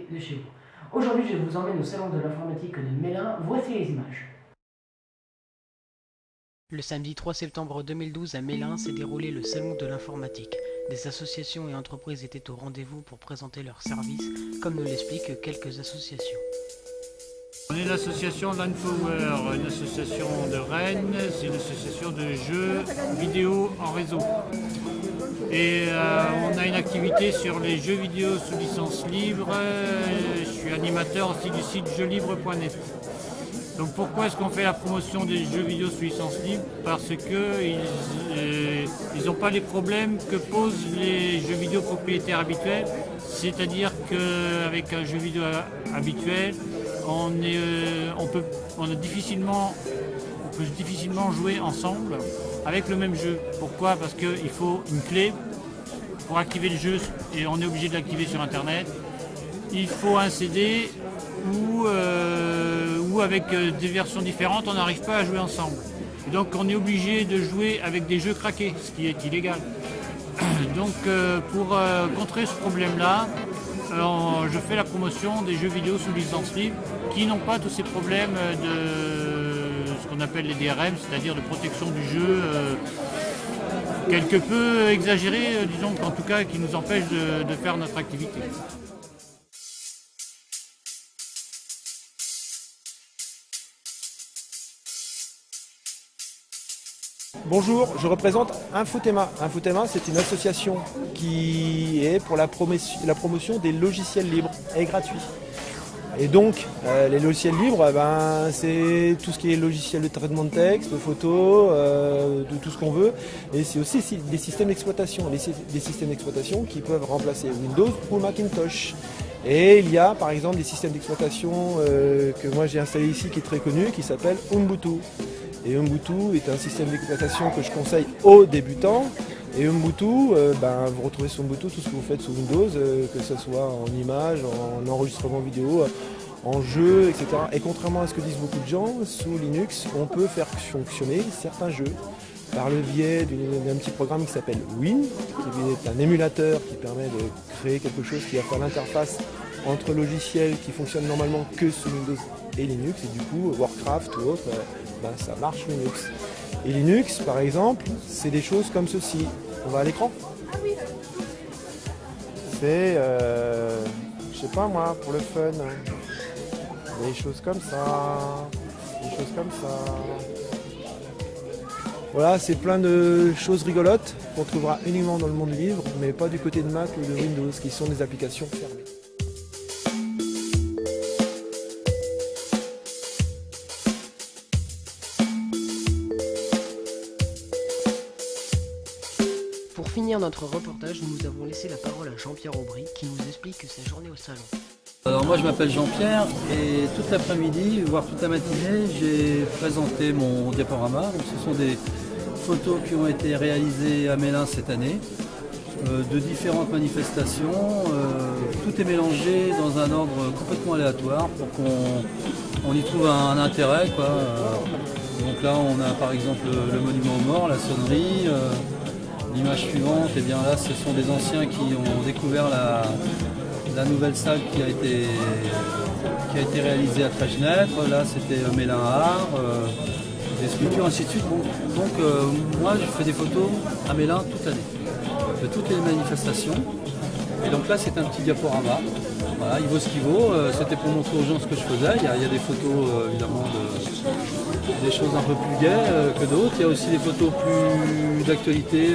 côté de chez vous. Aujourd'hui, je vous emmène au salon de l'informatique de Mélin. Voici les images. Le samedi 3 septembre 2012 à Mélin s'est déroulé le salon de l'informatique. Des associations et entreprises étaient au rendez-vous pour présenter leurs services, comme nous l'expliquent quelques associations. On est l'association Landpower, une association de Rennes, c'est une association de jeux vidéo en réseau. Et on a une activité sur les jeux vidéo sous licence libre. Je suis animateur aussi du site jeuxlibres.net. Donc pourquoi est-ce qu'on fait la promotion des jeux vidéo sous licence libre? Parce qu'ils n'ont pas les problèmes que posent les jeux vidéo propriétaires habituels. C'est-à-dire qu'avec un jeu vidéo habituel, on peut difficilement jouer ensemble avec le même jeu. Pourquoi? Parce qu'il faut une clé pour activer le jeu et on est obligé de l'activer sur internet. Il faut un CD ou avec des versions différentes, on n'arrive pas à jouer ensemble. Et donc on est obligé de jouer avec des jeux craqués, ce qui est illégal. Donc pour contrer ce problème-là, je fais la promotion des jeux vidéo sous licence libre qui n'ont pas tous ces problèmes de ce qu'on appelle les DRM, c'est-à-dire de protection du jeu quelque peu exagéré, disons, en tout cas qui nous empêche de faire notre activité. Bonjour, je représente Infotema. Infotema, c'est une association qui est pour la promotion des logiciels libres et gratuits. Et donc, les logiciels libres, c'est tout ce qui est logiciel de traitement de texte, de photos, de tout ce qu'on veut. Et c'est aussi des systèmes d'exploitation. Des systèmes d'exploitation qui peuvent remplacer Windows ou Macintosh. Et il y a par exemple des systèmes d'exploitation que moi j'ai installé ici qui est très connu, qui s'appelle Ubuntu. Et Ubuntu est un système d'exploitation que je conseille aux débutants. Et Ubuntu, vous retrouvez sur Ubuntu tout ce que vous faites sous Windows, que ce soit en images, en enregistrement vidéo, en jeu, etc. Et contrairement à ce que disent beaucoup de gens, sous Linux, on peut faire fonctionner certains jeux par le biais d'un petit programme qui s'appelle Win, qui est un émulateur qui permet de créer quelque chose qui va faire l'interface entre logiciels qui fonctionnent normalement que sous Windows et Linux. Et du coup, Warcraft ou autre, ça marche sous Linux. Et Linux, par exemple, c'est des choses comme ceci. On va à l'écran. C'est, je sais pas moi, pour le fun. Des choses comme ça. Des choses comme ça. Voilà, c'est plein de choses rigolotes qu'on trouvera uniquement dans le monde libre, mais pas du côté de Mac ou de Windows, qui sont des applications fermées. Pour finir notre reportage, nous avons laissé la parole à Jean-Pierre Aubry qui nous explique sa journée au salon. Alors moi je m'appelle Jean-Pierre et toute l'après-midi, voire toute la matinée, j'ai présenté mon diaporama. Donc, ce sont des photos qui ont été réalisées à Mélin cette année, de différentes manifestations. Tout est mélangé dans un ordre complètement aléatoire pour qu'on y trouve un intérêt, quoi. Donc là on a par exemple le monument aux morts, la sonnerie. L'image suivante, et bien là ce sont des anciens qui ont découvert la nouvelle salle qui a été réalisée à Trègenètre. Là c'était Mélin Art, des sculptures, ainsi de suite. Donc moi je fais des photos à Mélin toute l'année, de toutes les manifestations. Et donc là c'est un petit diaporama. Voilà, il vaut ce qu'il vaut. C'était pour montrer aux gens ce que je faisais. Il y a des photos évidemment des choses un peu plus gaies que d'autres. Il y a aussi des photos plus d'actualité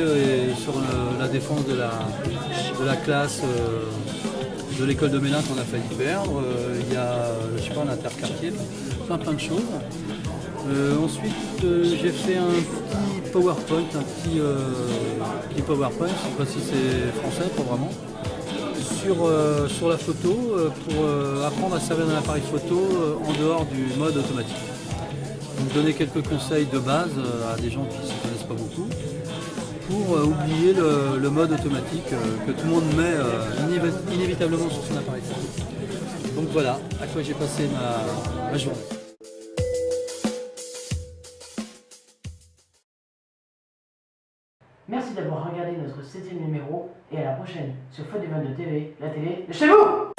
sur la défense de la classe de l'école de Mélin qu'on a failli perdre. Il y a, je sais pas, l'interquartier, plein de choses. Ensuite, j'ai fait un petit PowerPoint, petit PowerPoint, je sais pas si c'est français, pas vraiment, sur la photo, pour apprendre à servir d'un appareil photo en dehors du mode automatique. Donc donner quelques conseils de base à des gens qui ne se connaissent pas beaucoup, pour oublier le mode automatique que tout le monde met inévitablement sur son appareil photo. Donc voilà à quoi j'ai passé ma journée. Merci d'avoir regardé notre 7e numéro et à la prochaine sur Faute des 22 TV, la télé de chez vous.